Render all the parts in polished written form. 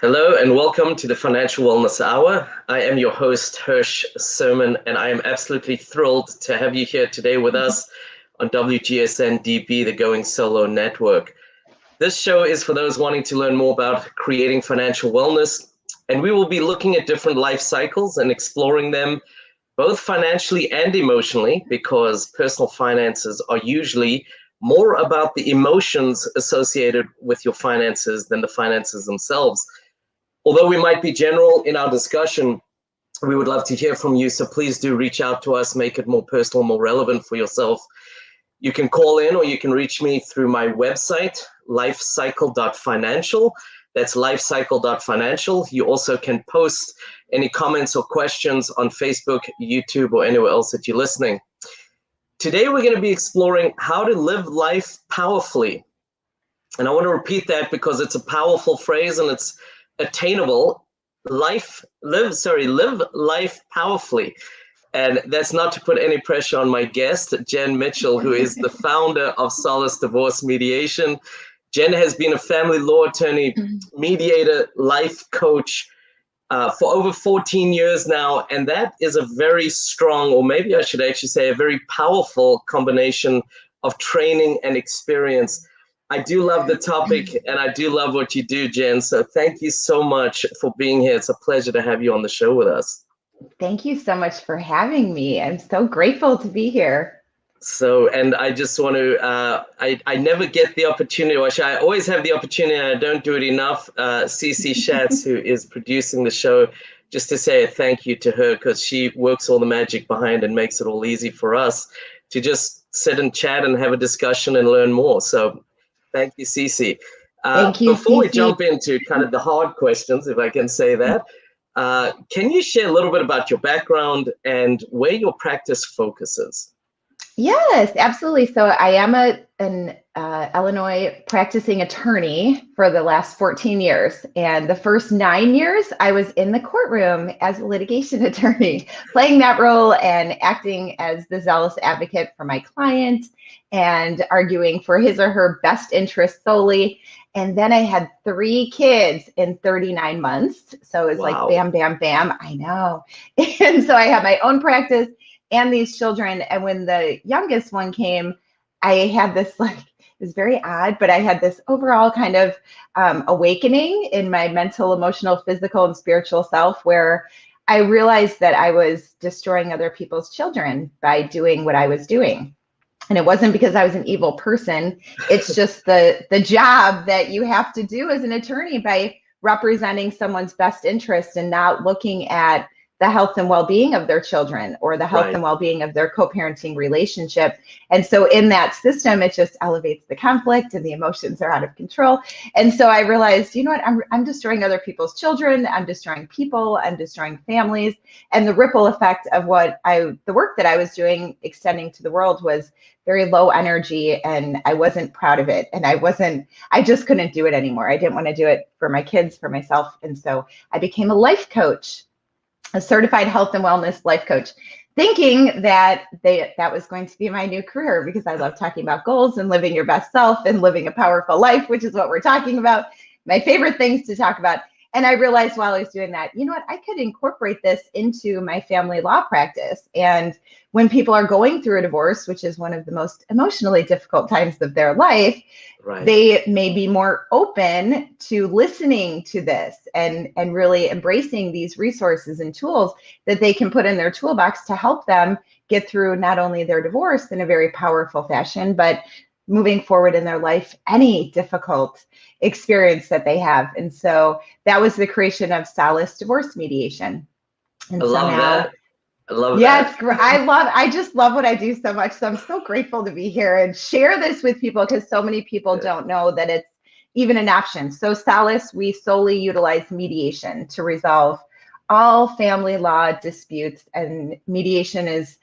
Hello and welcome to the Financial Wellness Hour. I am your host, Hirsch Serman, and I am absolutely thrilled to have you here today with us on WGSN-DB, the Going Solo Network. This show is for those wanting to learn more about creating financial wellness, and we will be looking at different life cycles and exploring them both financially and emotionally, because personal finances are usually more about the emotions associated with your finances than the finances themselves. Although we might be general in our discussion, we would love to hear from you. So please do reach out to us, make it more personal, more relevant for yourself. You can call in or you can reach me through my website, lifecycle.financial. That's lifecycle.financial. You also can post any comments or questions on Facebook, YouTube, or anywhere else that you're listening. Today, we're going to be exploring how to live life powerfully. And I want to repeat that because it's a powerful phrase and it's attainable. Live life powerfully. And that's not to put any pressure on my guest, Jen Mitchell, who is the founder of Solace Divorce Mediation. Jen has been a family law attorney, mediator, life coach for over 14 years now. And that is a very strong, or maybe I should actually say a very powerful combination of training and experience. I do love the topic and I do love what you do, Jen. So thank you so much for being here. It's a pleasure to have you on the show with us. Thank you so much for having me. I'm so grateful to be here. So, and I just want to, I never get the opportunity, or I always have the opportunity and I don't do it enough. Cece Schatz, who is producing the show, just to say a thank you to her, because she works all the magic behind and makes it all easy for us to just sit and chat and have a discussion and learn more. So thank you, Cece. Thank you, before Cece. we jump into kind of the hard questions, if I can say that, can you share a little bit about your background and where your practice focuses? Yes, absolutely. So I am an Illinois practicing attorney for the last 14 years. And the first 9 years, I was in the courtroom as a litigation attorney, playing that role and acting as the zealous advocate for my client and arguing for his or her best interest solely. And then I had 3 kids in 39 months. So it was like bam, bam, bam. I know. And so I had my own practice and these children. And when the youngest one came, I had this, like, it was very odd, but I had this overall kind of awakening in my mental, emotional, physical, and spiritual self, where I realized that I was destroying other people's children by doing what I was doing. And it wasn't because I was an evil person. It's just the job that you have to do as an attorney by representing someone's best interest and not looking at the health and well-being of their children or the health and well-being of their co-parenting relationship. And so in that system, it just elevates the conflict and the emotions are out of control. And so I realized, you know what, I'm destroying other people's children, I'm destroying people, I'm destroying families. And the ripple effect of the work that I was doing, extending to the world, was very low energy, and I wasn't proud of it. And I just couldn't do it anymore. I didn't want to do it for my kids, for myself. And so I became a life coach, a certified health and wellness life coach, thinking that that was going to be my new career, because I love talking about goals and living your best self and living a powerful life, which is what we're talking about, my favorite things to talk about. And I realized while I was doing that, you know what, I could incorporate this into my family law practice. And when people are going through a divorce, which is one of the most emotionally difficult times of their life, they may be more open to listening to this and really embracing these resources and tools that they can put in their toolbox to help them get through not only their divorce in a very powerful fashion, but moving forward in their life, any difficult experience that they have. And so that was the creation of Solace Divorce Mediation. And I love that. I love that. Yeah, it's great. I just love what I do so much. So I'm so grateful to be here and share this with people, because so many people don't know that it's even an option. So Solace, we solely utilize mediation to resolve all family law disputes. And mediation is,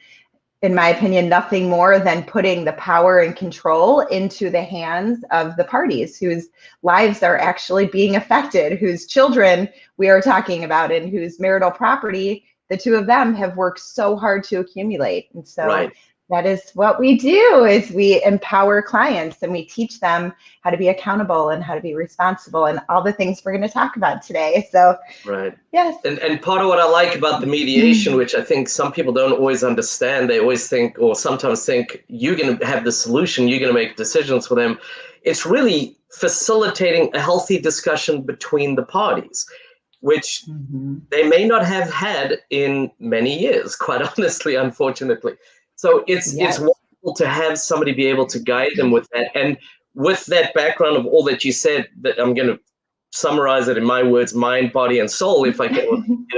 in my opinion, nothing more than putting the power and control into the hands of the parties whose lives are actually being affected, whose children we are talking about, and whose marital property the two of them have worked so hard to accumulate. And so That is what we do, is we empower clients and we teach them how to be accountable and how to be responsible and all the things we're going to talk about today. So, right. yes. And part of what I like about the mediation, which I think some people don't always understand, they always think, or sometimes think, you're going to have the solution, you're going to make decisions for them. It's really facilitating a healthy discussion between the parties, which they may not have had in many years, quite honestly, unfortunately. So it's wonderful to have somebody be able to guide them with that. And with that background of all that you said, that I'm going to summarize it in my words, mind, body, and soul, if I can,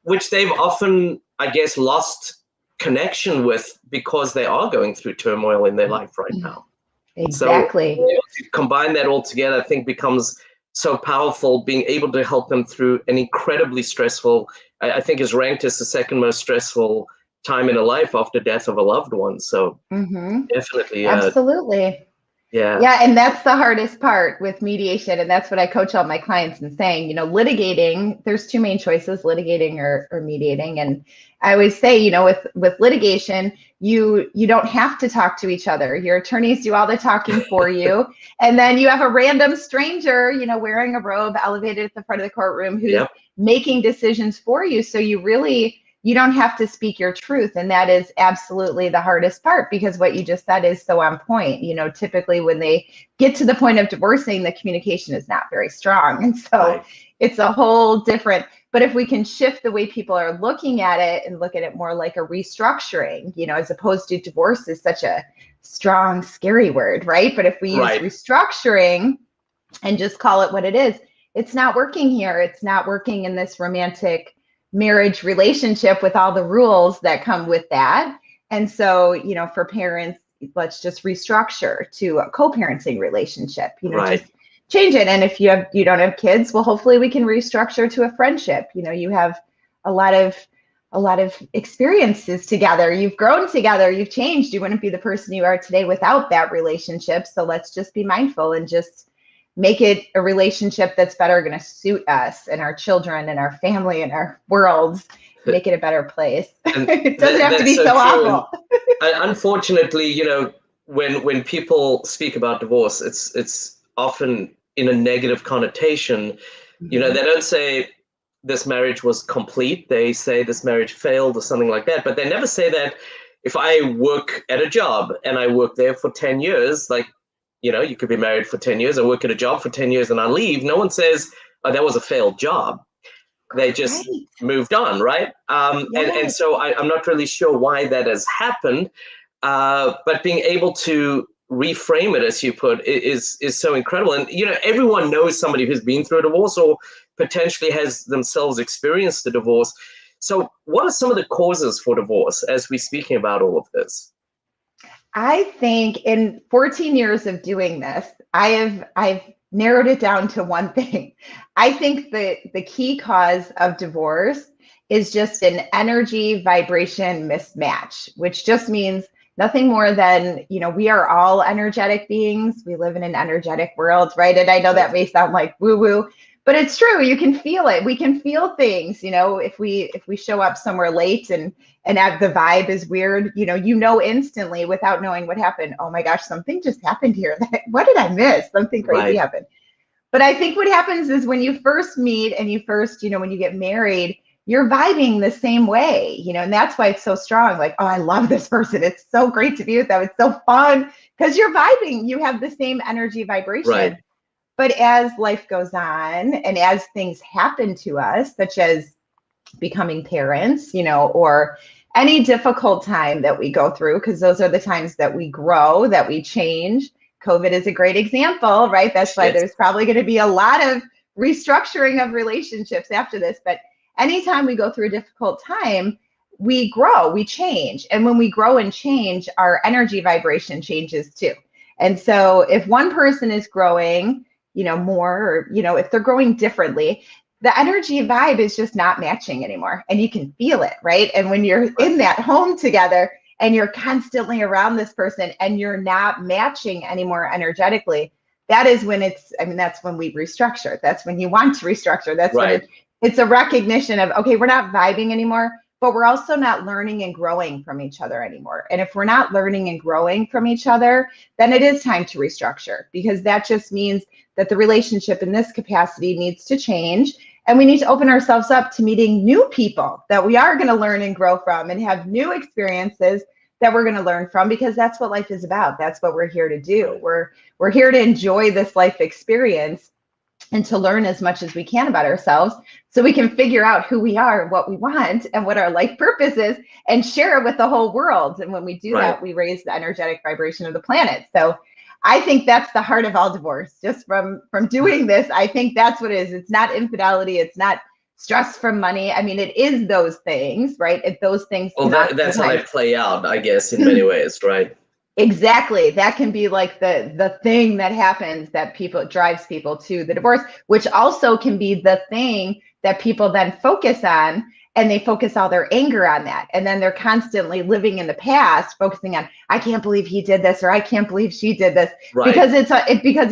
which they've often, I guess, lost connection with because they are going through turmoil in their life right now. Exactly. So to combine that all together, I think becomes so powerful, being able to help them through an incredibly stressful, I think is ranked as the second most stressful time in a life after death of a loved one. So definitely. Absolutely. Yeah, and that's the hardest part with mediation. And that's what I coach all my clients in saying, litigating, there's two main choices, litigating or mediating. And I always say, with litigation, you don't have to talk to each other. Your attorneys do all the talking for you. And then you have a random stranger, wearing a robe elevated at the front of the courtroom who's making decisions for you. So you don't have to speak your truth. And that is absolutely the hardest part, because what you just said is so on point. Typically when they get to the point of divorcing, the communication is not very strong. And so it's a whole different, but if we can shift the way people are looking at it and look at it more like a restructuring, as opposed to divorce is such a strong, scary word, right? But if we use restructuring and just call it what it is, it's not working here. It's not working in this romantic marriage relationship with all the rules that come with that. And so, for parents, let's just restructure to a co-parenting relationship, just change it. And if you don't have kids, well, hopefully we can restructure to a friendship. You have a lot of experiences together. You've grown together, you've changed. You wouldn't be the person you are today without that relationship. So let's just be mindful and just make it a relationship that's better going to suit us and our children and our family and our worlds, make it a better place. It doesn't have to be so awful. Unfortunately, when people speak about divorce, it's often in a negative connotation. They don't say this marriage was complete. They say this marriage failed or something like that. But they never say that if I work at a job and I work there for 10 years, like, you could be married for 10 years. I work at a job for 10 years and I leave. No one says, oh, that was a failed job. They just moved on, right? And so I'm not really sure why that has happened. But being able to reframe it, as you put, is so incredible. And, everyone knows somebody who's been through a divorce or potentially has themselves experienced a divorce. So what are some of the causes for divorce as we're speaking about all of this? I think in 14 years of doing this, I've narrowed it down to one thing. I think the key cause of divorce is just an energy vibration mismatch, which just means nothing more than, we are all energetic beings. We live in an energetic world, right? And I know that may sound like woo-woo, but it's true. You can feel it. We can feel things, if we show up somewhere late and the vibe is weird, instantly without knowing what happened. Oh my gosh, something just happened here. What did I miss? Something crazy happened. But I think what happens is when you first meet and when you get married, you're vibing the same way, and that's why it's so strong. Like, oh, I love this person. It's so great to be with them. It's so fun because you're vibing. You have the same energy vibration. Right. But as life goes on and as things happen to us, such as becoming parents, or any difficult time that we go through, because those are the times that we grow, that we change. COVID is a great example, right? That's why there's probably going to be a lot of restructuring of relationships after this. But anytime we go through a difficult time, we grow, we change. And when we grow and change, our energy vibration changes too. And so if one person is growing, more, or, if they're growing differently, the energy vibe is just not matching anymore. And you can feel it, right? And when you're in that home together and you're constantly around this person and you're not matching anymore energetically, that is when that's when we restructure. That's when you want to restructure. That's when it's a recognition of, okay, we're not vibing anymore. but we're also not learning and growing from each other anymore. And if we're not learning and growing from each other, then it is time to restructure, because that just means that the relationship in this capacity needs to change. And we need to open ourselves up to meeting new people that we are going to learn and grow from, and have new experiences that we're going to learn from, because that's what life is about. That's what we're here to do. We're here to enjoy this life experience and to learn as much as we can about ourselves, so we can figure out who we are, what we want, and what our life purpose is, and share it with the whole world. And when we do that, we raise the energetic vibration of the planet. So I think that's the heart of all divorce. Just from doing this, I think that's what it is. It's not infidelity. It's not stress from money. I mean, it is those things, right? It's those things. Well, that's how they play out, I guess, in many ways, right? Exactly. That can be like the thing that happens that drives people to the divorce, which also can be the thing that people then focus on, and they focus all their anger on that. And then they're constantly living in the past, focusing on, I can't believe he did this, or I can't believe she did this, because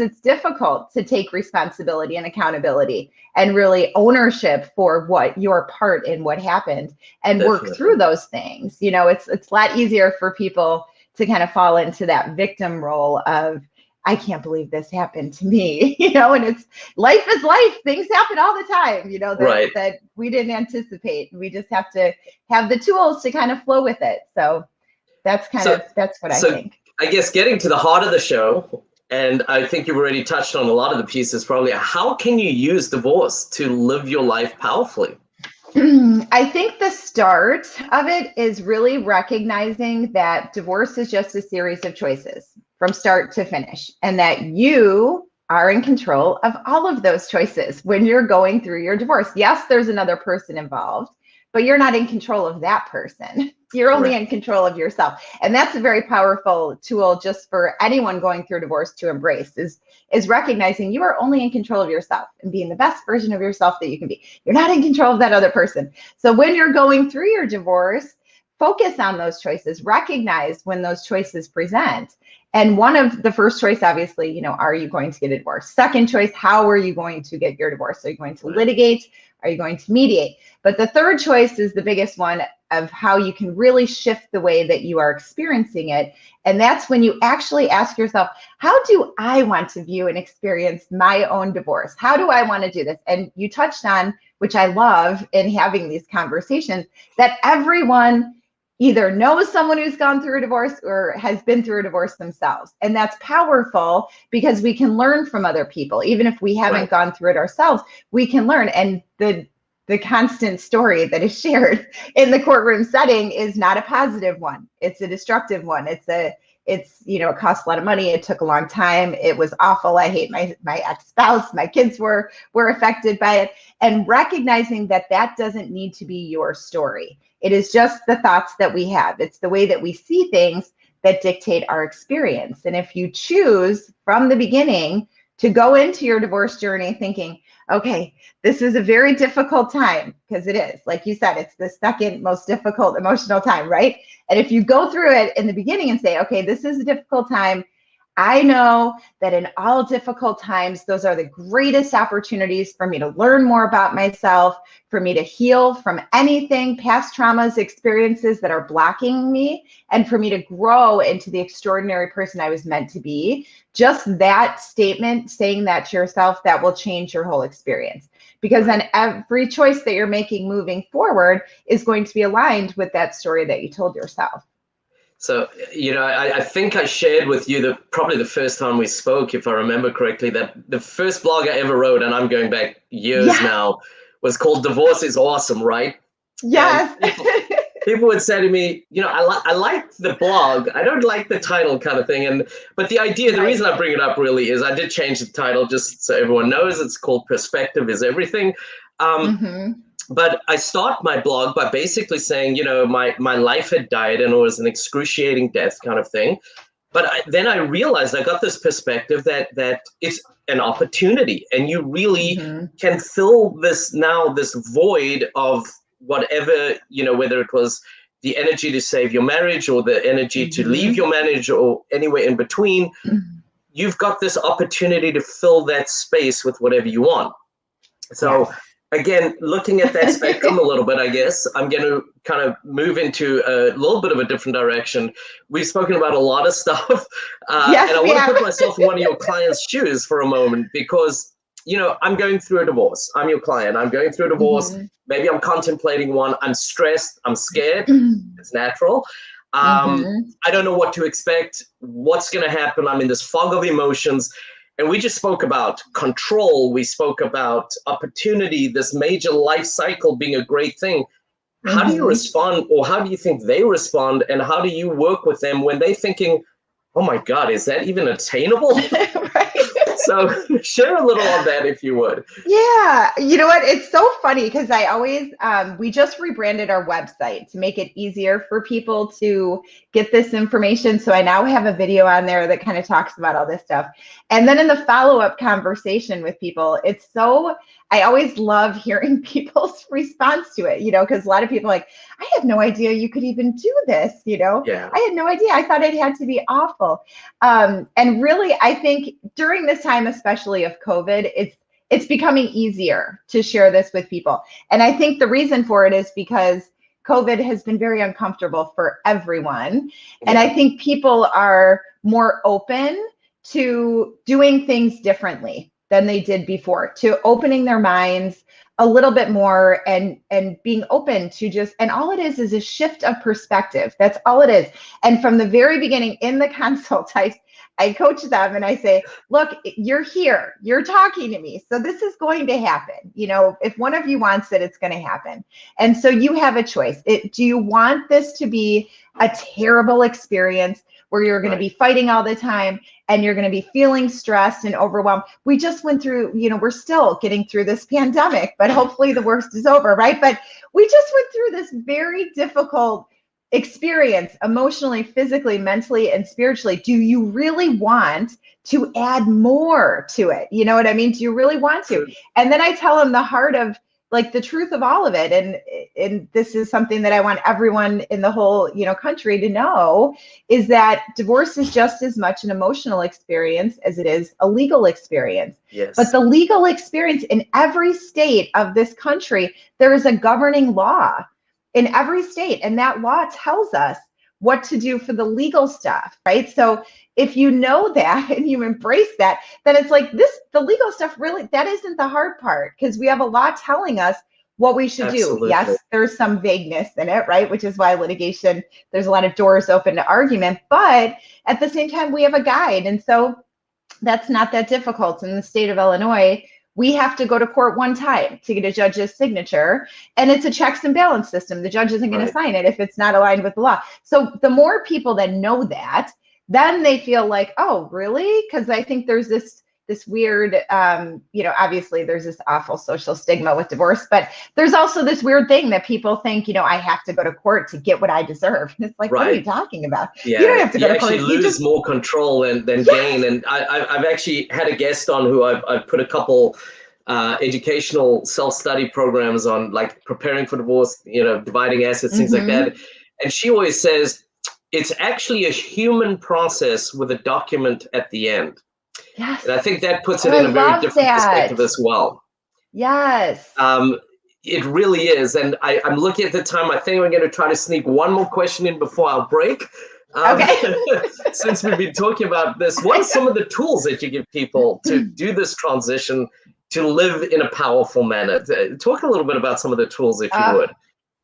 it's difficult to take responsibility and accountability and really ownership for what your part in what happened, and work through those things. You know, it's a lot easier for people to kind of fall into that victim role of, I can't believe this happened to me, you know, and life is life. Things happen all the time, you know, that we didn't anticipate. We just have to have the tools to kind of flow with it. So that's what I think. I guess getting to the heart of the show, and I think you've already touched on a lot of the pieces, probably, how can you use divorce to live your life powerfully? I think the start of it is really recognizing that divorce is just a series of choices from start to finish, and that you are in control of all of those choices when you're going through your divorce. Yes, there's another person involved, but you're not in control of that person. You're only in control of yourself. And that's a very powerful tool just for anyone going through divorce to embrace, is recognizing you are only in control of yourself and being the best version of yourself that you can be. You're not in control of that other person. So when you're going through your divorce, focus on those choices, recognize when those choices present. And one of the first choice, obviously, you know, are you going to get a divorce? Second choice, how are you going to get your divorce? Are you going to litigate? Are you going to mediate? But the third choice is the biggest one, of how you can really shift the way that you are experiencing it. And that's when you actually ask yourself, how do I want to view and experience my own divorce? How do I want to do this? And you touched on, which I love in having these conversations, that everyone either knows someone who's gone through a divorce or has been through a divorce themselves. And that's powerful, because we can learn from other people. Even if we haven't gone through it ourselves, we can learn. And the constant story that is shared in the courtroom setting is not a positive one. It's a destructive one. It's, you know, it costs a lot of money. It took a long time. It was awful. I hate my ex-spouse. My kids were affected by it. And recognizing that doesn't need to be your story. It is just the thoughts that we have. It's the way that we see things that dictate our experience. And if you choose from the beginning to go into your divorce journey thinking, okay, this is a very difficult time, because it is, like you said, it's the second most difficult emotional time, right? And if you go through it in the beginning and say, okay, this is a difficult time, I know that in all difficult times, those are the greatest opportunities for me to learn more about myself, for me to heal from anything, past traumas, experiences that are blocking me, and for me to grow into the extraordinary person I was meant to be. Just that statement, saying that to yourself, that will change your whole experience. Because then every choice that you're making moving forward is going to be aligned with that story that you told yourself. So, you know, I think I shared with you probably the first time we spoke, if I remember correctly, that the first blog I ever wrote, and I'm going back years now, was called Divorce is Awesome, right? Yes. People would say to me, you know, I like the blog. I don't like the title kind of thing. But the idea, the reason I bring it up really is I did change the title just so everyone knows. It's called Perspective is Everything. But I start my blog by basically saying, you know, my life had died and it was an excruciating death kind of thing. But then I realized I got this perspective that it's an opportunity, and you really can fill this void of whatever, you know, whether it was the energy to save your marriage or the energy to leave your marriage or anywhere in between. You've got this opportunity to fill that space with whatever you want. So again, looking at that spectrum a little bit, I guess, I'm going to kind of move into a little bit of a different direction. We've spoken about a lot of stuff, Yes, and I we want to have. put myself in one of your clients' shoes for a moment, because, you know, I'm going through a divorce. I'm your client. I'm going through a divorce. Mhm. Maybe I'm contemplating one. I'm stressed. I'm scared. It's natural. Mhm. I don't know what to expect, what's going to happen. I'm in this fog of emotions. And we just spoke about control. We spoke about opportunity, this major life cycle being a great thing. How do you Mhm. respond, or how do you think they respond? And how do you work with them when they're thinking, oh my God, is that even attainable? Right. So share a little on that if you would. Yeah, you know what? It's so funny because I always, we just rebranded our website to make it easier for people to get this information. So I now have a video on there that kind of talks about all this stuff. And then in the follow-up conversation with people, I always love hearing people's response to it, you know, because a lot of people are like, I had no idea you could even do this, you know? Yeah. I had no idea. I thought it had to be awful. And really, I think during this time, especially of COVID, it's becoming easier to share this with people. And I think the reason for it is because COVID has been very uncomfortable for everyone. And I think people are more open to doing things differently than they did before, to opening their minds a little bit more and being open to just, and all it is a shift of perspective. That's all it is. And from the very beginning in the consult, I coach them and I say, look, you're here, you're talking to me. So this is going to happen. You know, if one of you wants it, it's going to happen. And so you have a choice. Do you want this to be a terrible experience where you're going to be fighting all the time and you're going to be feeling stressed and overwhelmed? We just went through, you know, we're still getting through this pandemic, but hopefully the worst is over, right? But we just went through this very difficult experience emotionally, physically, mentally, and spiritually. Do you really want to add more to it? You know what I mean? Do you really want to? And then I tell them the heart of, like, the truth of all of it. And this is something that I want everyone in the whole, you know, country to know, is that divorce is just as much an emotional experience as it is a legal experience. Yes. But the legal experience in every state of this country, there is a governing law in every state, and that law tells us what to do for the legal stuff, right? So if you know that and you embrace that, then it's like the legal stuff, really, that isn't the hard part, because we have a law telling us what we should do. Yes, there's some vagueness in it, right? Which is why litigation, there's a lot of doors open to argument, but at the same time, we have a guide. And so that's not that difficult. In the state of Illinois, we have to go to court one time to get a judge's signature, and it's a checks and balance system. The judge isn't going to sign it if it's not aligned with the law. So the more people that know that, then they feel like, oh, really? Because I think there's this weird, you know, obviously there's this awful social stigma with divorce, but there's also this weird thing that people think, you know, I have to go to court to get what I deserve. And it's like, what are you talking about? Yeah. You don't have to go to court. You actually lose more control than gain. And I've actually had a guest on who I've put a couple educational self-study programs on, like preparing for divorce, you know, dividing assets, things like that. And she always says, it's actually a human process with a document at the end. Yes. And I think that puts it in a very different perspective as well. Yes. It really is. And I'm looking at the time. I think we're going to try to sneak one more question in before our break. Okay. Since we've been talking about this, what are some of the tools that you give people to do this transition, to live in a powerful manner? Talk a little bit about some of the tools, if you would.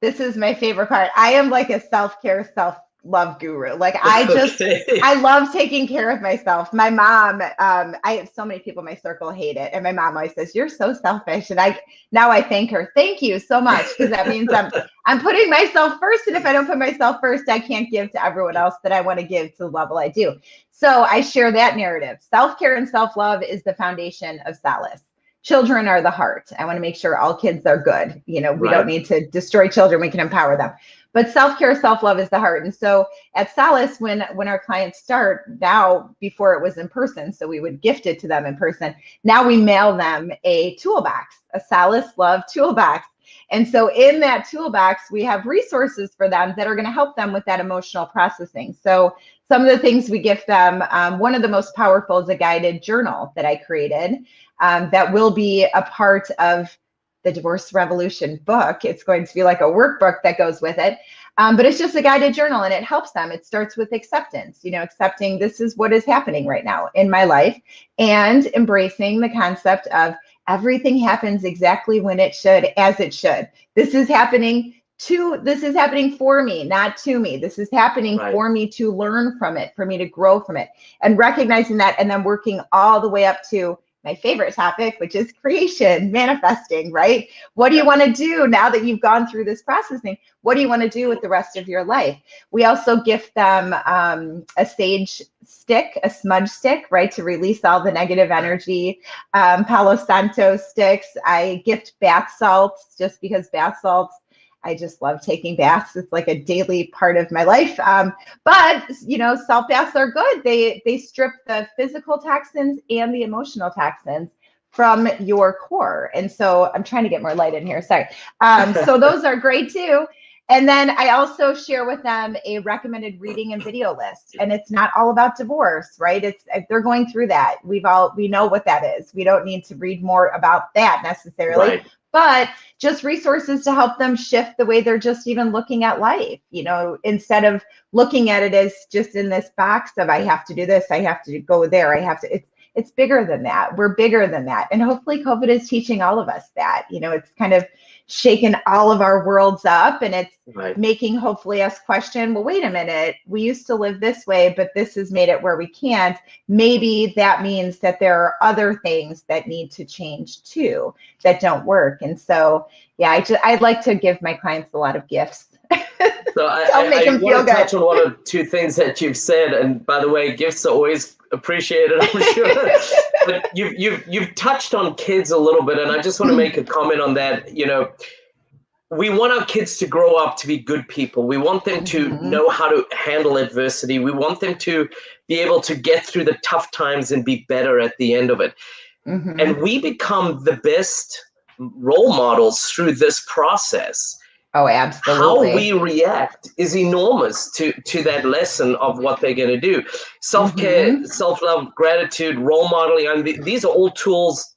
This is my favorite part. I am like a self-care, self-love guru. Like, I love taking care of myself. My mom, I have so many people in my circle hate it. And my mom always says, you're so selfish. And now I thank her. Thank you so much. Because that means I'm putting myself first. And if I don't put myself first, I can't give to everyone else that I want to give to the level I do. So I share that narrative. Self-care and self-love is the foundation of Solace. Children are the heart. I want to make sure all kids are good. You know, we don't need to destroy children. We can empower them. But self-care, self-love is the heart. And so at Solace, when our clients start now, before it was in person, so we would gift it to them in person. Now we mail them a toolbox, a Solace Love toolbox. And so in that toolbox, we have resources for them that are going to help them with that emotional processing. So some of the things we gift them, one of the most powerful is a guided journal that I created that will be a part of the Divorce Revolution book. It's going to be like a workbook that goes with it. But it's just a guided journal, and it helps them. It starts with acceptance, accepting this is what is happening right now in my life, and embracing the concept of everything happens exactly when it should, as it should. This is happening for me, not to me. This is happening for me to learn from it, for me to grow from it, and recognizing that, and then working all the way up to my favorite topic, which is creation, manifesting, right? What do you want to do now that you've gone through this processing? What do you want to do with the rest of your life? We also gift them a sage stick, a smudge stick, right, to release all the negative energy. Palo Santo sticks. I gift bath salts just because bath salts, I just love taking baths. It's like a daily part of my life. But salt baths are good. They strip the physical toxins and the emotional toxins from your core. And so I'm trying to get more light in here. Sorry. So those are great too. And then I also share with them a recommended reading and video list. And it's not all about divorce, right? If they're going through that. We know what that is. We don't need to read more about that necessarily. Right. But just resources to help them shift the way they're just even looking at life, instead of looking at it as just in this box of I have to do this, I have to go there, it's bigger than that. We're bigger than that. And hopefully COVID is teaching all of us that, it's kind of shaken all of our worlds up, and it's making hopefully us question, well, wait a minute, we used to live this way, but this has made it where we can't. Maybe that means that there are other things that need to change too, that don't work. And so, yeah, I'd like to give my clients a lot of gifts. So I want to touch on one or two things that you've said. And by the way, gifts are always appreciated, I'm sure. But you've touched on kids a little bit, and I just want to make a comment on that. We want our kids to grow up to be good people. We want them to know how to handle adversity. We want them to be able to get through the tough times and be better at the end of it. And we become the best role models through this process. Oh, absolutely. How we react is enormous to that lesson of what they're going to do. Self-care, self-love, gratitude, role modeling. I mean, these are all tools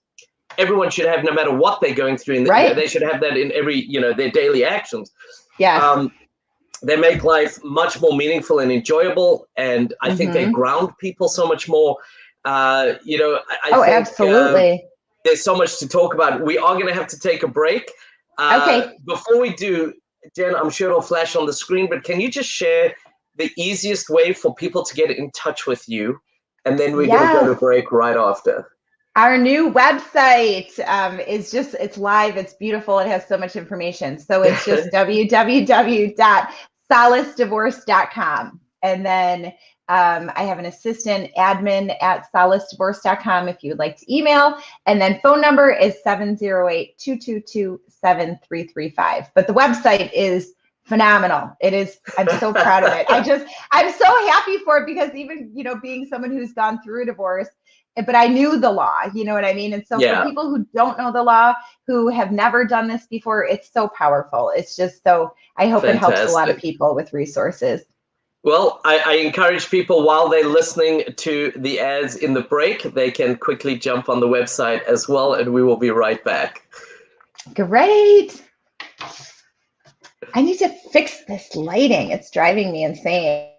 everyone should have, no matter what they're going through. And they should have that in every, their daily actions. Yes. They make life much more meaningful and enjoyable. And I think they ground people so much more. I think, absolutely. There's so much to talk about. We are going to have to take a break. Okay. Before we do, Jen, I'm sure it'll flash on the screen, but can you just share the easiest way for people to get in touch with you? And then we're going to go to break right after. Our new website it's live. It's beautiful. It has so much information. So it's just www.solacedivorce.com. And then I have an assistant admin at solacedivorce.com if you would like to email. And then phone number is 708-222-7335. But the website is phenomenal. It is. I'm so proud of it. I'm so happy for it because even, being someone who's gone through a divorce, but I knew the law, you know what I mean? And so for people who don't know the law, who have never done this before, it's so powerful. It's just so, I hope it helps a lot of people with resources. Well, I encourage people while they're listening to the ads in the break, they can quickly jump on the website as well, and we will be right back. Great. I need to fix this lighting. It's driving me insane.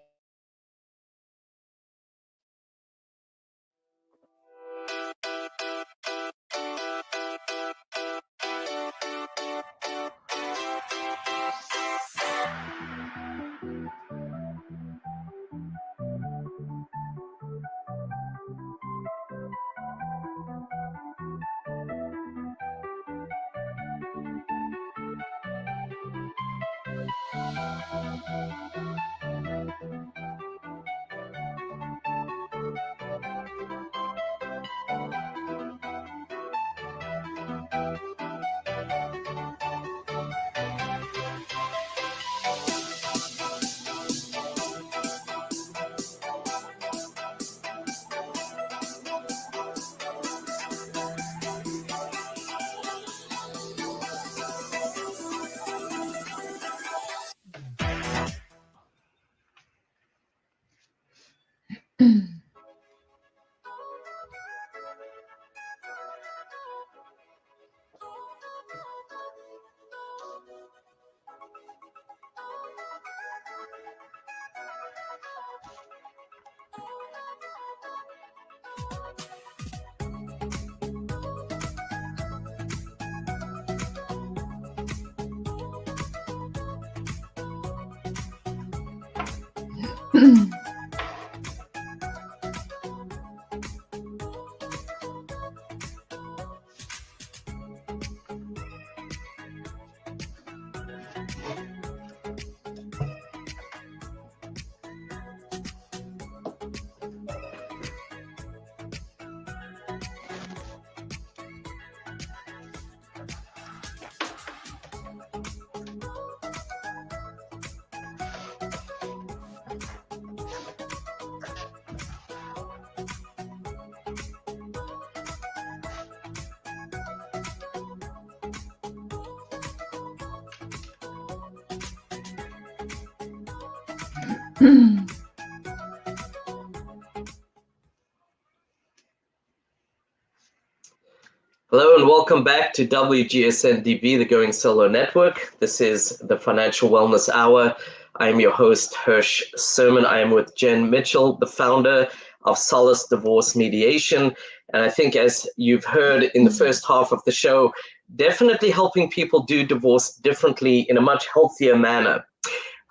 Hello and welcome back to WGSN-DB, the Going Solo Network. This is the Financial Wellness Hour. I am your host, Hirsch Serman. I am with Jen Mitchell, the founder of Solace Divorce Mediation. And I think, as you've heard in the first half of the show, definitely helping people do divorce differently in a much healthier manner.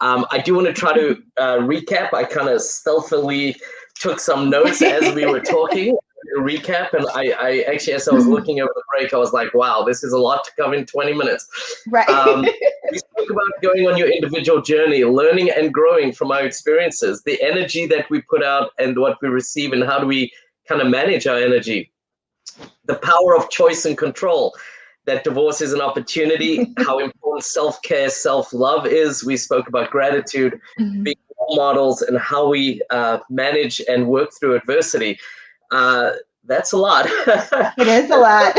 I do want to try to recap. I kind of stealthily took some notes as we were talking. Recap, and I actually, as I was looking over the break, I was like, wow, this is a lot to cover in 20 minutes. Right. We spoke about going on your individual journey, learning and growing from our experiences, the energy that we put out and what we receive, and how do we kind of manage our energy, the power of choice and control, that divorce is an opportunity, how important self-care, self-love is. We spoke about gratitude, being role models, and how we manage and work through adversity. That's a lot. It is a lot.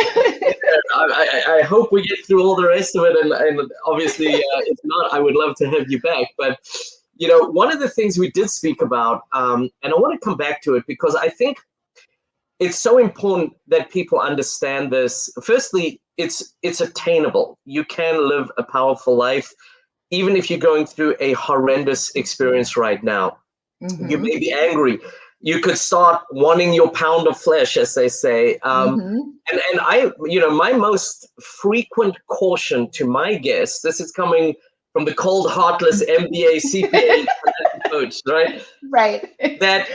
I hope we get through all the rest of it, and obviously, if not, I would love to have you back. But, you know, one of the things we did speak about, and I want to come back to it because I think it's so important that people understand this. Firstly, it's attainable. You can live a powerful life, even if you're going through a horrendous experience right now. Mm-hmm. You may be angry. You could start wanting your pound of flesh, as they say. And I, you know, my most frequent caution to my guests, this is coming from the cold, heartless MBA CPA coach, right? Right. That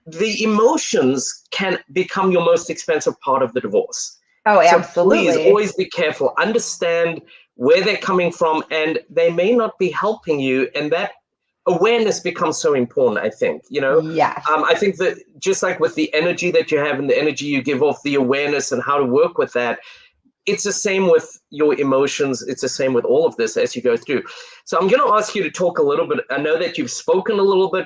the emotions can become your most expensive part of the divorce. Oh, absolutely. So please always be careful. Understand where they're coming from, and they may not be helping you, and that awareness becomes so important, I think, you know? Yes. I think that just like with the energy that you have and the energy you give off, the awareness and how to work with that, it's the same with your emotions. It's the same with all of this as you go through. So I'm going to ask you to talk a little bit. I know that you've spoken a little bit,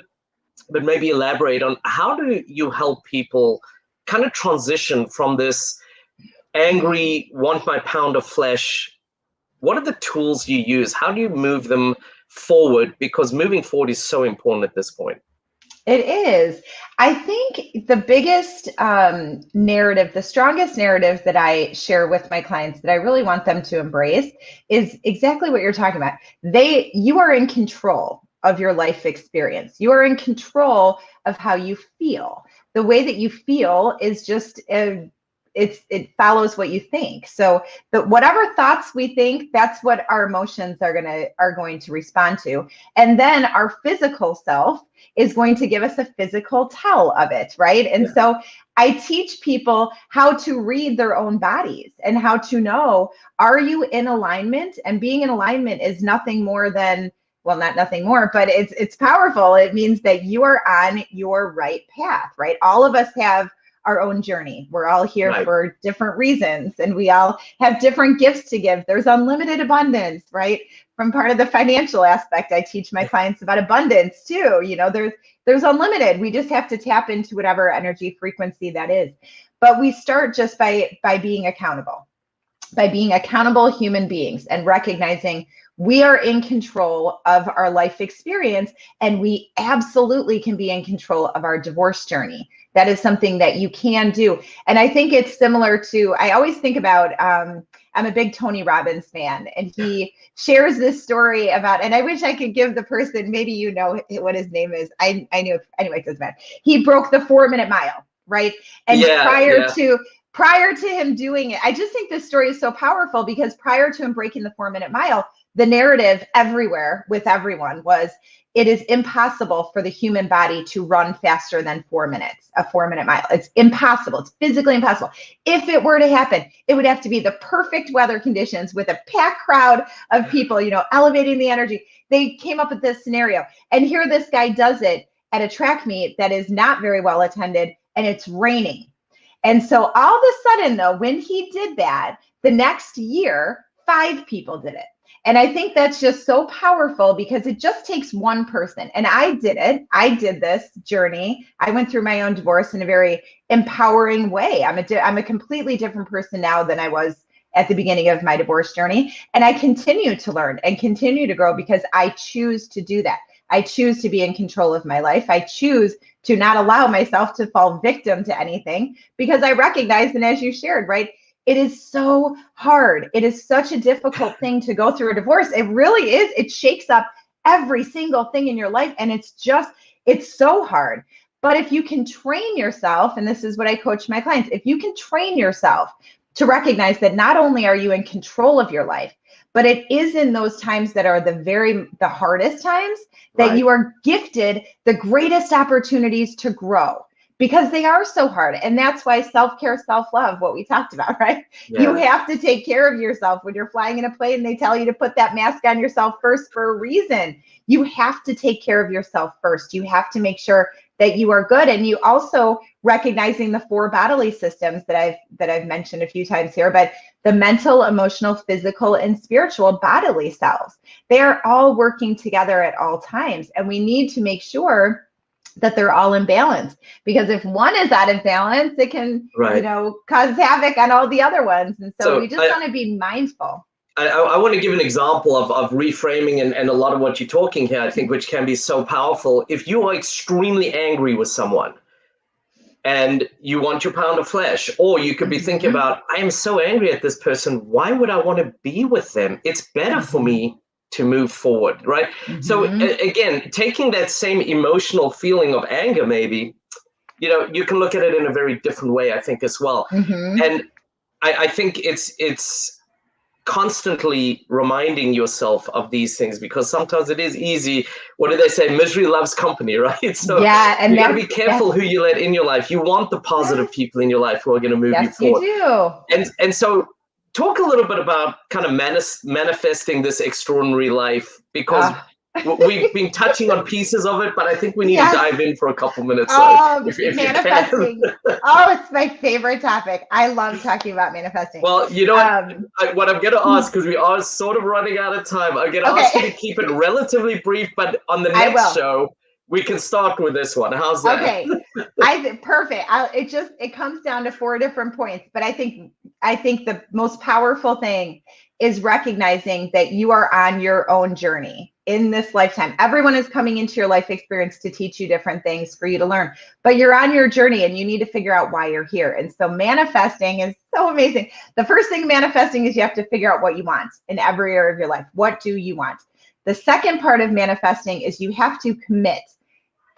but maybe elaborate on how do you help people kind of transition from this angry, want my pound of flesh? What are the tools you use? How do you move them forward? Because moving forward is so important at this point. It is. I think the biggest narrative, the strongest narrative that I share with my clients that I really want them to embrace is exactly what you're talking about. You are in control of your life experience. You are in control of how you feel. The way that you feel is just it follows what you think. So whatever thoughts we think, that's what our emotions are going to respond to. And then our physical self is going to give us a physical tell of it, right? And so I teach people how to read their own bodies and how to know, are you in alignment? And being in alignment is nothing more than, well, not nothing more, but it's powerful. It means that you are on your right path, right? All of us have our own journey. We're all here for different reasons, and we all have different gifts to give. There's unlimited abundance, right? From part of the financial aspect, I teach my clients about abundance too. You know, there's unlimited. We just have to tap into whatever energy frequency that is. But we start just by being accountable, human beings, and recognizing we are in control of our life experience, and we absolutely can be in control of our divorce journey. That is something that you can do. And I think it's similar to, I always think about, I'm a big Tony Robbins fan, and he shares this story about, and I wish I could give the person, maybe you know what his name is. I knew, anyway, it doesn't matter. He broke the 4-minute mile, right? And prior to him doing it, I just think this story is so powerful because prior to him breaking the 4-minute mile, the narrative everywhere with everyone was, it is impossible for the human body to run faster than 4 minutes, a 4-minute mile. It's impossible. It's physically impossible. If it were to happen, it would have to be the perfect weather conditions with a packed crowd of people, elevating the energy. They came up with this scenario. And here this guy does it at a track meet that is not very well attended, and it's raining. And so all of a sudden, though, when he did that, the next year, 5 people did it. And I think that's just so powerful because it just takes one person. And I did it. I did this journey. I went through my own divorce in a very empowering way. I'm a completely different person now than I was at the beginning of my divorce journey. And I continue to learn and continue to grow because I choose to do that. I choose to be in control of my life. I choose to not allow myself to fall victim to anything because I recognize, and as you shared, right, it is so hard. It is such a difficult thing to go through a divorce. It really is. It shakes up every single thing in your life. And it's so hard. But if you can train yourself, and this is what I coach my clients, if you can train yourself to recognize that not only are you in control of your life, but it is in those times that are the hardest times that you are gifted the greatest opportunities to grow. Because they are so hard. And that's why self-care, self-love, what we talked about, right? Yeah. You have to take care of yourself. When you're flying in a plane, they tell you to put that mask on yourself first for a reason. You have to take care of yourself first. You have to make sure that you are good. And you also recognizing the 4 bodily systems that I've mentioned a few times here, but the mental, emotional, physical, and spiritual bodily selves, they are all working together at all times. And we need to make sure that they're all in balance, because if one is out of balance, it can, cause havoc on all the other ones. And so we just want to be mindful. I want to give an example of reframing and a lot of what you're talking here, I think, which can be so powerful. If you are extremely angry with someone and you want your pound of flesh, or you could be thinking about, I am so angry at this person. Why would I want to be with them? It's better for me to move forward, right? So again, taking that same emotional feeling of anger, maybe, you can look at it in a very different way, I think, as well. And I think it's constantly reminding yourself of these things, because sometimes it is easy. What do they say? Misery loves company, right? So and you got to be careful who you let in your life. You want the positive people in your life who are going to move you forward. You do. And so talk a little bit about kind of manifesting this extraordinary life, because we've been touching on pieces of it, but I think we need to dive in for a couple minutes. If manifesting. It's my favorite topic. I love talking about manifesting. Well, what I'm going to ask, because we are sort of running out of time, I'm going to ask you to keep it relatively brief, but on the next show, we can start with this one. How's that? Okay, perfect. It comes down to 4 different points, but I think the most powerful thing is recognizing that you are on your own journey in this lifetime. Everyone is coming into your life experience to teach you different things for you to learn, but you're on your journey and you need to figure out why you're here. And so manifesting is so amazing. The first thing manifesting is you have to figure out what you want in every area of your life. What do you want? The second part of manifesting is you have to commit.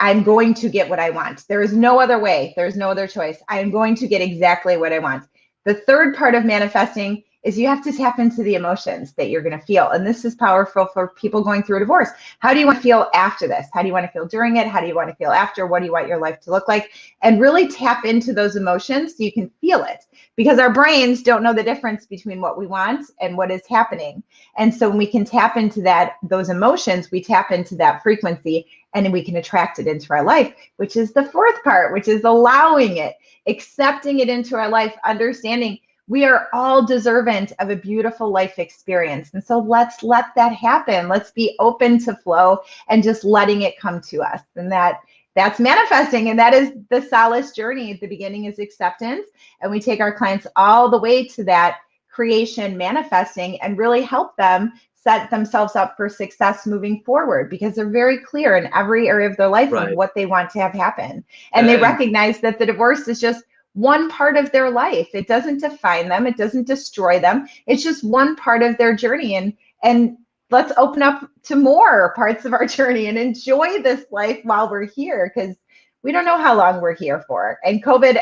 I'm going to get what I want. There is no other way. There's no other choice. I am going to get exactly what I want. The third part of manifesting is you have to tap into the emotions that you're going to feel. And this is powerful for people going through a divorce. How do you want to feel after this? How do you want to feel during it? How do you want to feel after? What do you want your life to look like? And really tap into those emotions so you can feel it, because our brains don't know the difference between what we want and what is happening. And so when we can tap into those emotions, we tap into that frequency, and then we can attract it into our life, which is the fourth part, which is allowing it, accepting it into our life, understanding we are all deserving of a beautiful life experience. And so let's let that happen. Let's be open to flow and just letting it come to us. And that's manifesting. And that is the Solace journey. At the beginning is acceptance. And we take our clients all the way to that creation, manifesting, and really help them set themselves up for success moving forward, because they're very clear in every area of their life of what they want to have happen. And they recognize that the divorce is just one part of their life. It doesn't define them. It doesn't destroy them. It's just one part of their journey. And let's open up to more parts of our journey and enjoy this life while we're here, because we don't know how long we're here for. And COVID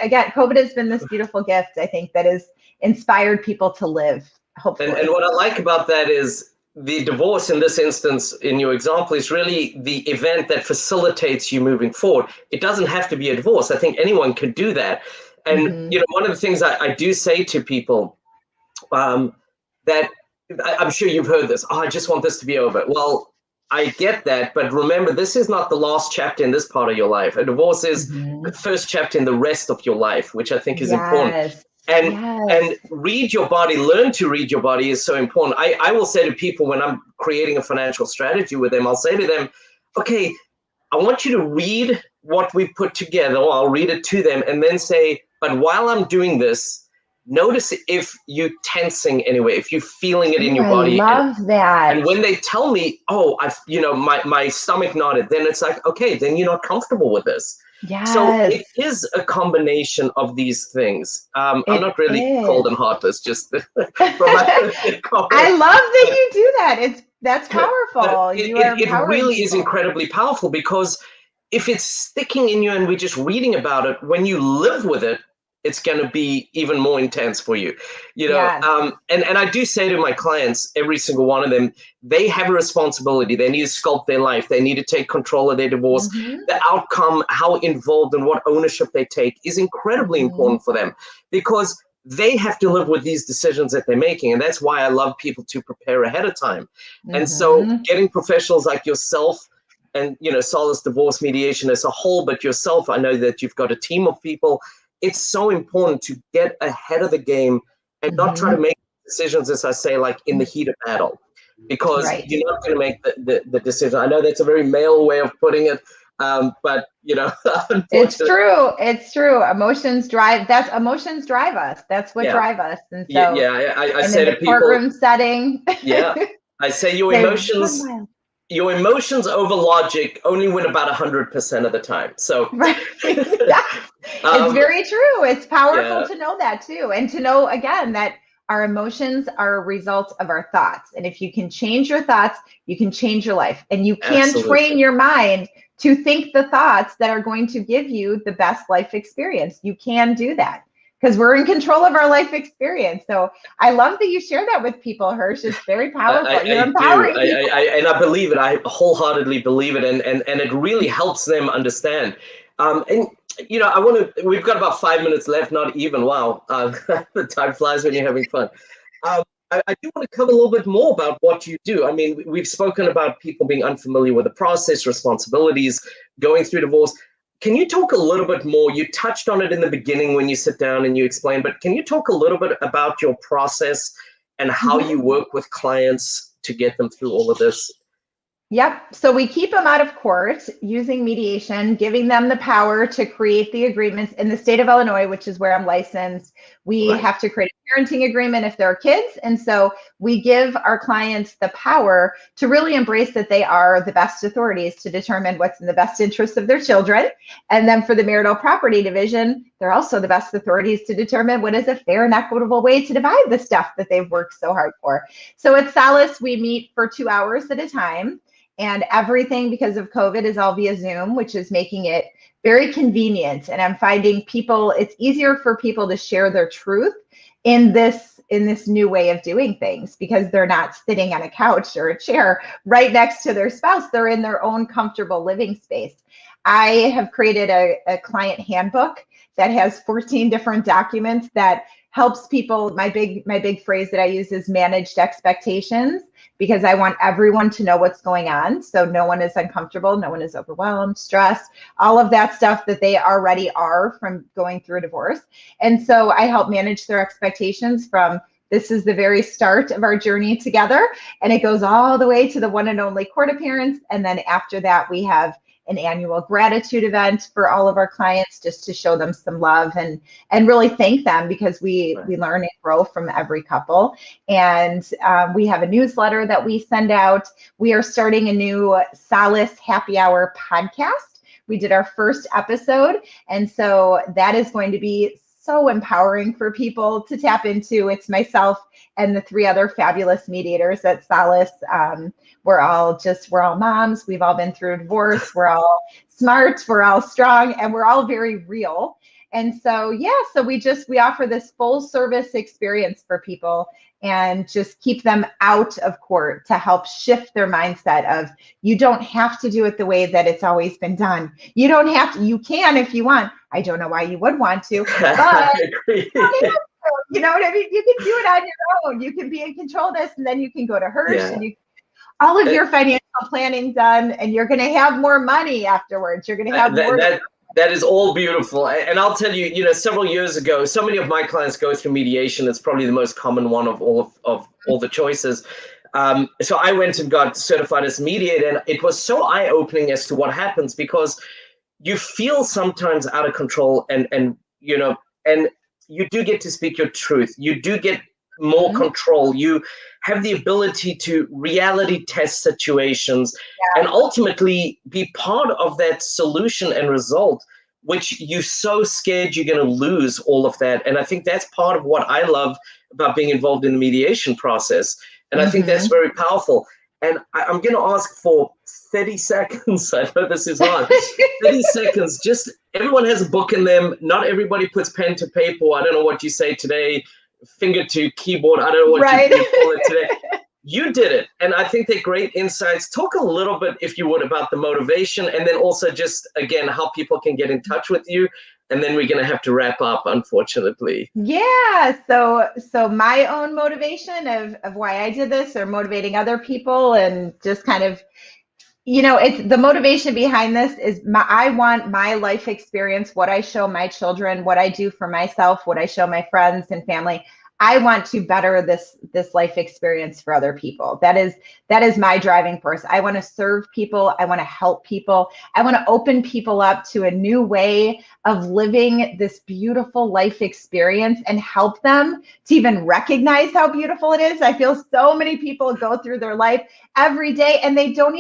has been this beautiful gift, I think, that has inspired people to live, hopefully. And what I like about that is the divorce in this instance, in your example, is really the event that facilitates you moving forward. It doesn't have to be a divorce. I think anyone could do that. And, one of the things I do say to people that I'm sure you've heard this, I just want this to be over. Well, I get that, but remember, this is not the last chapter in this part of your life. A divorce is the first chapter in the rest of your life, which I think is important. And read your body, learn to read your body is so important. I will say to people when I'm creating a financial strategy with them, I'll say to them, okay, I want you to read what we put together. I'll read it to them and then say, but while I'm doing this, notice if you're tensing anyway, if you're feeling it in your body. I love that. And when they tell me, oh, my stomach nodded, then it's like, okay, then you're not comfortable with this. Yes. So it is a combination of these things. I'm not really cold and heartless, just from I love that you do that. That's powerful. It really is incredibly powerful, because if it's sticking in you and we're just reading about it, when you live with it, it's going to be even more intense for you, and I do say to my clients, every single one of them, they have a responsibility. They need to sculpt their life. They need to take control of their divorce. The outcome, how involved and what ownership they take is incredibly important for them, because they have to live with these decisions that they're making. And that's why I love people to prepare ahead of time. And so getting professionals like yourself and, Solace Divorce Mediation as a whole, but yourself, I know that you've got a team of people. It's so important to get ahead of the game and not try to make decisions, as I say, like in the heat of battle, because you're not going to make the decision. I know that's a very male way of putting it, but it's true. It's true. Emotions drive us. That's what drive us. And so, I say to people, courtroom setting. I say your emotions. Your emotions over logic only win about 100% of the time. So it's very true. It's powerful to know that too. And to know, again, that our emotions are a result of our thoughts. And if you can change your thoughts, you can change your life. And you can train your mind to think the thoughts that are going to give you the best life experience. You can do that, because we're in control of our life experience. So I love that you share that with people, Hirsch. It's very powerful. You're empowering people. And I believe it. I wholeheartedly believe it. And it really helps them understand. We've got about 5 minutes left, not even. Wow. The time flies when you're having fun. I do want to cover a little bit more about what you do. I mean, we've spoken about people being unfamiliar with the process, responsibilities, going through divorce. Can you talk a little bit more? You touched on it in the beginning when you sit down and you explain, but can you talk a little bit about your process and how you work with clients to get them through all of this? Yep. So we keep them out of court using mediation, giving them the power to create the agreements. In the state of Illinois, which is where I'm licensed, we have to create a parenting agreement if there are kids. And so we give our clients the power to really embrace that they are the best authorities to determine what's in the best interest of their children. And then for the marital property division, they're also the best authorities to determine what is a fair and equitable way to divide the stuff that they've worked so hard for. So at Solace, we meet for 2 hours at a time. And everything, because of COVID, is all via Zoom, which is making it very convenient. And I'm finding it's easier for people to share their truth in this new way of doing things, because they're not sitting on a couch or a chair right next to their spouse. They're in their own comfortable living space. I have created a client handbook that has 14 different documents that helps people. My big phrase that I use is managed expectations, because I want everyone to know what's going on. So no one is uncomfortable, no one is overwhelmed, stressed, all of that stuff that they already are from going through a divorce. And so I help manage their expectations from this is the very start of our journey together. And it goes all the way to the one and only court appearance. And then after that, we have an annual gratitude event for all of our clients, just to show them some love and really thank them, because we learn and grow from every couple. And we have a newsletter that we send out. We are starting a new Solace Happy Hour podcast. We did our first episode. And so that is going to be so empowering for people to tap into. It's myself and the 3 other fabulous mediators at Solace. We're all moms. We've all been through a divorce. We're all smart. We're all strong, and we're all very real. And so, so we offer this full service experience for people. and just keep them out of court to help shift their mindset of, you don't have to do it the way that it's always been done. You don't have to, you can if you want. I don't know why you would want to, but you know what I mean? You can do it on your own. You can be in control of this, and then you can go to Hirsch and you all of your financial planning done, and you're going to have more money afterwards. You're going to have more. That is all beautiful. And I'll tell you, you know, several years ago, so many of my clients go through mediation. It's probably the most common one of all the choices. So I went and got certified as a mediator, and it was so eye-opening as to what happens, because you feel sometimes out of control, and you know, and you do get to speak your truth. You do get more control. You have the ability to reality test situations and ultimately be part of that solution and result, which you're so scared you're going to lose all of that. And I think that's part of what I love about being involved in the mediation process. And I think that's very powerful. And I'm going to ask for 30 seconds. I know this is hard. 30 seconds. Just everyone has a book in them. Not everybody puts pen to paper. I don't know what you say today. Finger to keyboard. I don't know what you call it today. You did it. And I think they're great insights. Talk a little bit, if you would, about the motivation, and then also just, again, how people can get in touch with you. And then we're going to have to wrap up, unfortunately. Yeah. So my own motivation of why I did this, or motivating other people, and just kind of, you know, it's the motivation behind this is I want my life experience, what I show my children, what I do for myself, what I show my friends and family. I want to better this life experience for other people. That is my driving force. I want to serve people. I want to help people. I want to open people up to a new way of living this beautiful life experience and help them to even recognize how beautiful it is. I feel so many people go through their life every day and they don't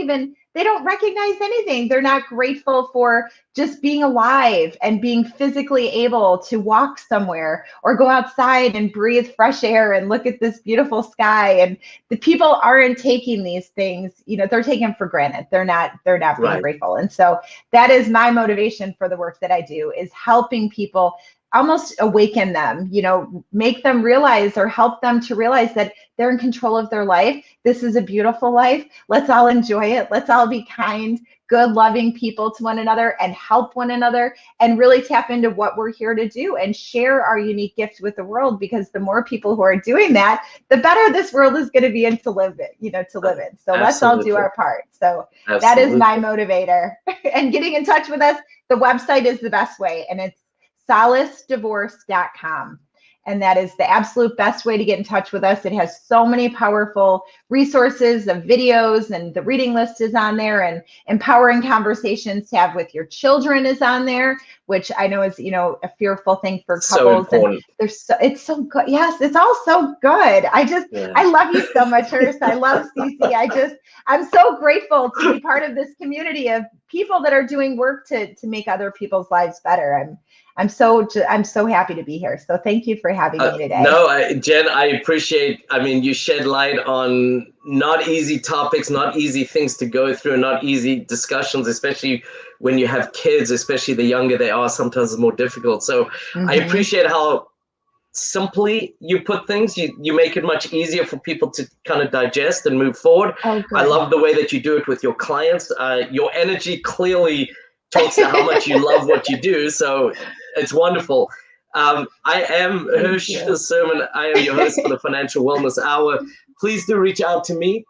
recognize anything. They're not grateful for just being alive and being physically able to walk somewhere or go outside and breathe fresh air and look at this beautiful sky. And the people aren't taking these things, you know, they're taken for granted. They're not being grateful. And so that is my motivation for the work that I do, is helping people almost awaken them, you know, make them realize, or help them to realize that they're in control of their life. This is a beautiful life. Let's all enjoy it. Let's all be kind, good, loving people to one another and help one another, and really tap into what we're here to do and share our unique gift with the world, because the more people who are doing that, the better this world is going to be and to live it, you know, to live it. So let's all do our part. So that is my motivator. And getting in touch with us, the website is the best way, and it's solacedivorce.com. And that is the absolute best way to get in touch with us. It has so many powerful resources of videos, and the reading list is on there, and empowering conversations to have with your children is on there, which I know is, you know, a fearful thing for couples. So important. And it's so good. Yes, it's all so good. I love you so much, Hirsch. I love Cece. I'm so grateful to be part of this community of people that are doing work to make other people's lives better. I'm so happy to be here. So thank you for having me today. No, Jen, I appreciate, I mean, you shed light on not easy topics, not easy things to go through, not easy discussions, especially when you have kids, especially the younger they are, sometimes it's more difficult. So I appreciate how simply you put things. You make it much easier for people to kind of digest and move forward. I love the way that you do it with your clients. Your energy clearly talks to how much you love what you do. So it's wonderful. I am Hirsch Serman. I am your host for the Financial Wellness Hour. Please do reach out to me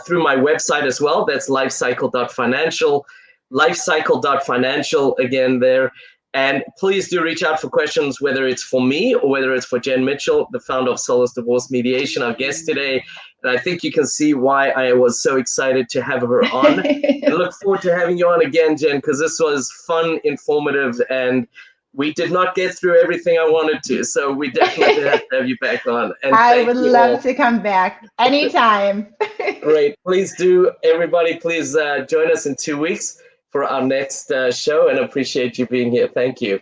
through my website as well. That's lifecycle.financial, lifecycle.financial again there. And please do reach out for questions, whether it's for me or whether it's for Jen Mitchell, the founder of Solace Divorce Mediation, our guest today. And I think you can see why I was so excited to have her on. And look forward to having you on again, Jen, because this was fun, informative, and we did not get through everything I wanted to. So we definitely have to have you back on. And I would love to come back anytime. Great. Please do, everybody, please join us in 2 weeks for our next show, and appreciate you being here. Thank you.